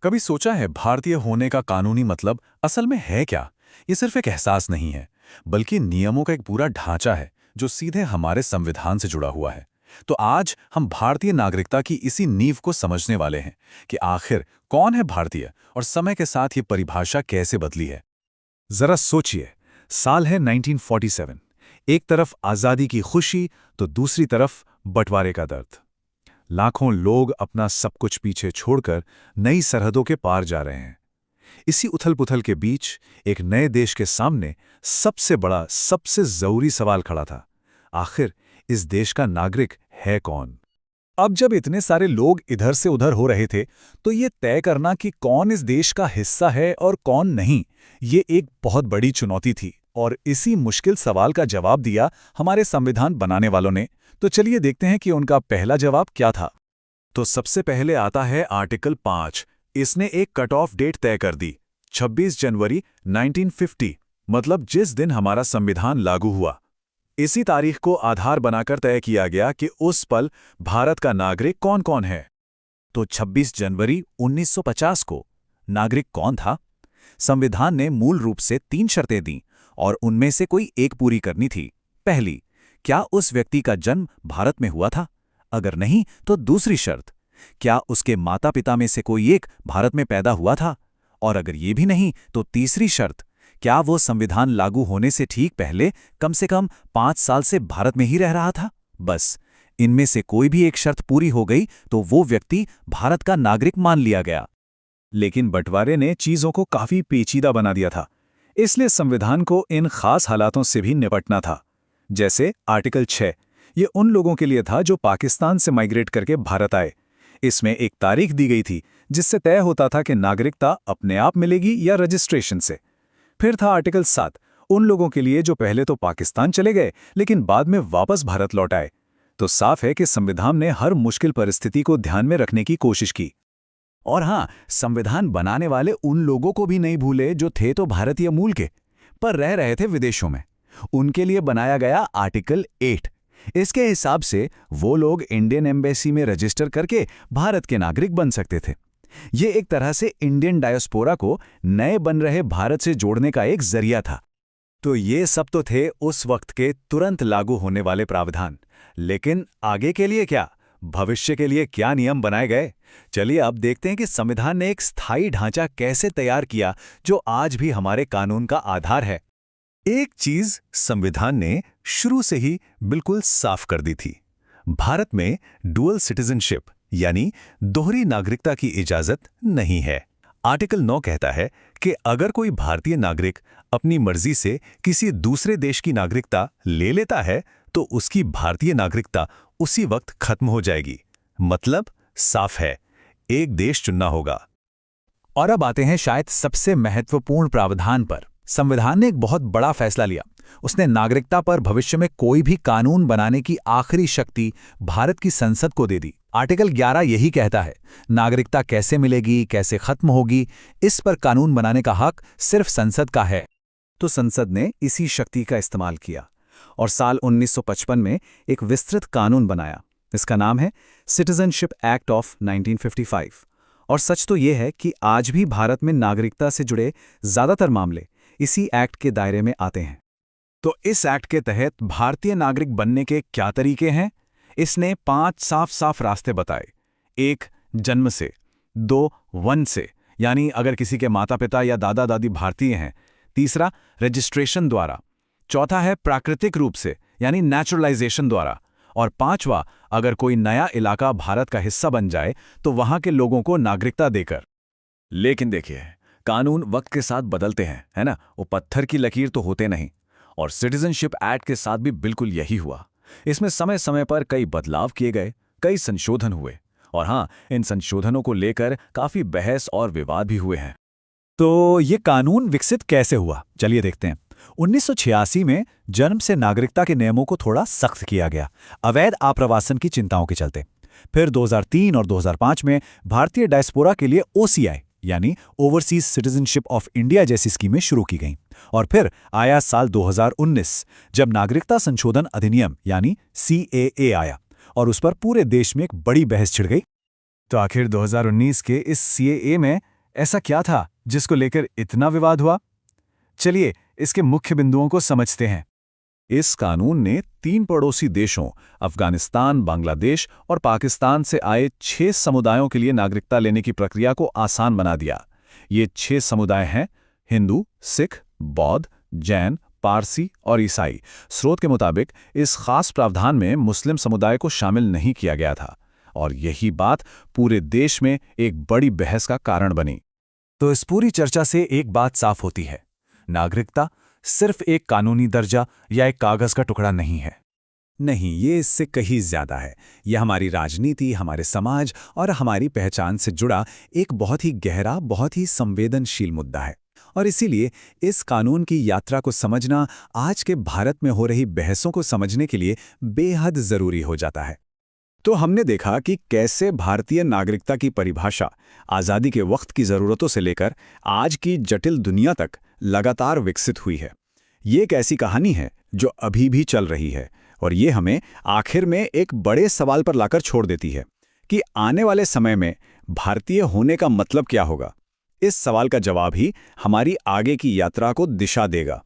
कभी सोचा है भारतीय होने का कानूनी मतलब असल में है क्या? ये सिर्फ एक एहसास नहीं है, बल्कि नियमों का एक पूरा ढांचा है जो सीधे हमारे संविधान से जुड़ा हुआ है। तो आज हम भारतीय नागरिकता की इसी नींव को समझने वाले हैं कि आखिर कौन है भारतीय और समय के साथ ये परिभाषा कैसे बदली है। जरा सोचिए, साल है 1947। एक तरफ आजादी की खुशी तो दूसरी तरफ बंटवारे का दर्द। लाखों लोग अपना सब कुछ पीछे छोड़कर नई सरहदों के पार जा रहे हैं। इसी उथल-पुथल के बीच एक नए देश के सामने सबसे बड़ा, सबसे जरूरी सवाल खड़ा था। आखिर इस देश का नागरिक है कौन? अब जब इतने सारे लोग इधर से उधर हो रहे थे, तो ये तय करना कि कौन इस देश का हिस्सा है और कौन नहीं, ये एक बहुत बड़ी चुनौती थी। और इसी मुश्किल सवाल का जवाब दिया हमारे संविधान बनाने वालों ने। तो चलिए देखते हैं कि उनका पहला जवाब क्या था। तो सबसे पहले आता है आर्टिकल 5। इसने एक कट ऑफ डेट तय कर दी, 26 जनवरी 1950, मतलब जिस दिन हमारा संविधान लागू हुआ। इसी तारीख को आधार बनाकर तय किया गया कि उस पल भारत का नागरिक कौन कौन है। तो 26 जनवरी 1950 को नागरिक कौन था? संविधान ने मूल रूप से 3 शर्तें दी और उनमें से कोई एक पूरी करनी थी। पहली, क्या उस व्यक्ति का जन्म भारत में हुआ था? अगर नहीं, तो दूसरी शर्त, क्या उसके माता पिता में से कोई एक भारत में पैदा हुआ था? और अगर ये भी नहीं, तो तीसरी शर्त, क्या वो संविधान लागू होने से ठीक पहले कम से कम 5 साल से भारत में ही रह रहा था? बस इनमें से कोई भी एक शर्त पूरी हो गई तो वो व्यक्ति भारत का नागरिक मान लिया गया। लेकिन बंटवारे ने चीजों को काफी पेचीदा बना दिया था, इसलिए संविधान को इन खास हालातों से भी निपटना था। जैसे आर्टिकल 6, ये उन लोगों के लिए था जो पाकिस्तान से माइग्रेट करके भारत आए। इसमें एक तारीख दी गई थी जिससे तय होता था कि नागरिकता अपने आप मिलेगी या रजिस्ट्रेशन से। फिर था आर्टिकल 7, उन लोगों के लिए जो पहले तो पाकिस्तान चले गए लेकिन बाद में वापस भारत लौट आए। तो साफ है कि संविधान ने हर मुश्किल परिस्थिति को ध्यान में रखने की कोशिश की। और हाँ, संविधान बनाने वाले उन लोगों को भी नहीं भूले जो थे तो भारतीय मूल के, पर रह रहे थे विदेशों में। उनके लिए बनाया गया आर्टिकल 8। इसके हिसाब से वो लोग इंडियन एम्बेसी में रजिस्टर करके भारत के नागरिक बन सकते थे। ये एक तरह से इंडियन डायस्पोरा को नए बन रहे भारत से जोड़ने का एक जरिया था। तो ये सब तो थे उस वक्त के तुरंत लागू होने वाले प्रावधान। लेकिन आगे के लिए क्या? भविष्य के लिए क्या नियम बनाए गए? चलिए अब देखते हैं कि संविधान ने एक स्थायी ढांचा कैसे तैयार किया जो आज भी हमारे कानून का आधार है। एक चीज संविधान ने शुरू से ही बिल्कुल साफ कर दी थी। भारत में डुअल सिटीजनशिप यानी दोहरी नागरिकता की इजाजत नहीं है। आर्टिकल 9 कहता है कि अगर कोई भारतीय नागरिक अपनी मर्जी से किसी दूसरे देश की नागरिकता ले लेता है तो उसकी भारतीय नागरिकता उसी वक्त खत्म हो जाएगी। मतलब साफ है, एक देश चुनना होगा। और अब आते हैं शायद सबसे महत्वपूर्ण प्रावधान पर। संविधान ने एक बहुत बड़ा फैसला लिया। उसने नागरिकता पर भविष्य में कोई भी कानून बनाने की आखिरी शक्ति भारत की संसद को दे दी। आर्टिकल 11 यही कहता है, नागरिकता कैसे मिलेगी, कैसे खत्म होगी, इस पर कानून बनाने का हक सिर्फ संसद का है। तो संसद ने इसी शक्ति का इस्तेमाल किया और साल 1955 में एक विस्तृत कानून बनाया। इसका नाम है सिटीजनशिप एक्ट ऑफ 1955। और सच तो यह है कि आज भी भारत में नागरिकता से जुड़े ज्यादातर मामले इसी एक्ट के दायरे में आते हैं। तो इस एक्ट के तहत भारतीय नागरिक बनने के क्या तरीके हैं? इसने 5 साफ साफ रास्ते बताए। 1, जन्म से। 2, वन से, यानी अगर किसी के माता पिता या दादा दादी भारतीय हैं। तीसरा, रजिस्ट्रेशन द्वारा। चौथा है प्राकृतिक रूप से, यानी नेचुरलाइजेशन द्वारा। और 5वां, अगर कोई नया इलाका भारत का हिस्सा बन जाए तो वहां के लोगों को नागरिकता देकर। लेकिन देखिए, कानून वक्त के साथ बदलते हैं, है ना? वो पत्थर की लकीर तो होते नहीं। और सिटीजनशिप एक्ट के साथ भी बिल्कुल यही हुआ। इसमें समय समय पर कई बदलाव किए गए, कई संशोधन हुए। और हाँ, इन संशोधनों को लेकर काफी बहस और विवाद भी हुए हैं। तो ये कानून विकसित कैसे हुआ, चलिए देखते हैं। 1986 में जन्म से नागरिकता के नियमों को थोड़ा सख्त किया गया, अवैध आप्रवासन की चिंताओं के चलते। फिर 2003 और 2005 में भारतीय डायस्पोरा के लिए OCI यानी ओवरसीज सिटीजनशिप ऑफ इंडिया जैसी स्कीमें शुरू की गईं। और फिर आया साल 2019, जब नागरिकता संशोधन अधिनियम यानी CAA आया और उस पर पूरे देश में एक बड़ी बहस छिड़ गई। तो आखिर 2019 के इस सीएए में ऐसा क्या था जिसको लेकर इतना विवाद हुआ? चलिए इसके मुख्य बिंदुओं को समझते हैं। इस कानून ने 3 पड़ोसी देशों अफगानिस्तान, बांग्लादेश और पाकिस्तान से आए 6 समुदायों के लिए नागरिकता लेने की प्रक्रिया को आसान बना दिया। ये 6 समुदाय हैं हिंदू, सिख, बौद्ध, जैन, पारसी और ईसाई। स्रोत के मुताबिक इस खास प्रावधान में मुस्लिम समुदाय को शामिल नहीं किया गया था और यही बात पूरे देश में एक बड़ी बहस का कारण बनी। तो इस पूरी चर्चा से एक बात साफ होती है, नागरिकता सिर्फ एक कानूनी दर्जा या एक कागज का टुकड़ा नहीं है। नहीं, ये इससे कहीं ज्यादा है। यह हमारी राजनीति, हमारे समाज और हमारी पहचान से जुड़ा एक बहुत ही गहरा, बहुत ही संवेदनशील मुद्दा है। और इसीलिए इस कानून की यात्रा को समझना आज के भारत में हो रही बहसों को समझने के लिए बेहद जरूरी हो जाता है। तो हमने देखा कि कैसे भारतीय नागरिकता की परिभाषा आज़ादी के वक्त की ज़रूरतों से लेकर आज की जटिल दुनिया तक लगातार विकसित हुई है। ये एक ऐसी कहानी है जो अभी भी चल रही है और ये हमें आखिर में एक बड़े सवाल पर लाकर छोड़ देती है कि आने वाले समय में भारतीय होने का मतलब क्या होगा। इस सवाल का जवाब ही हमारी आगे की यात्रा को दिशा देगा।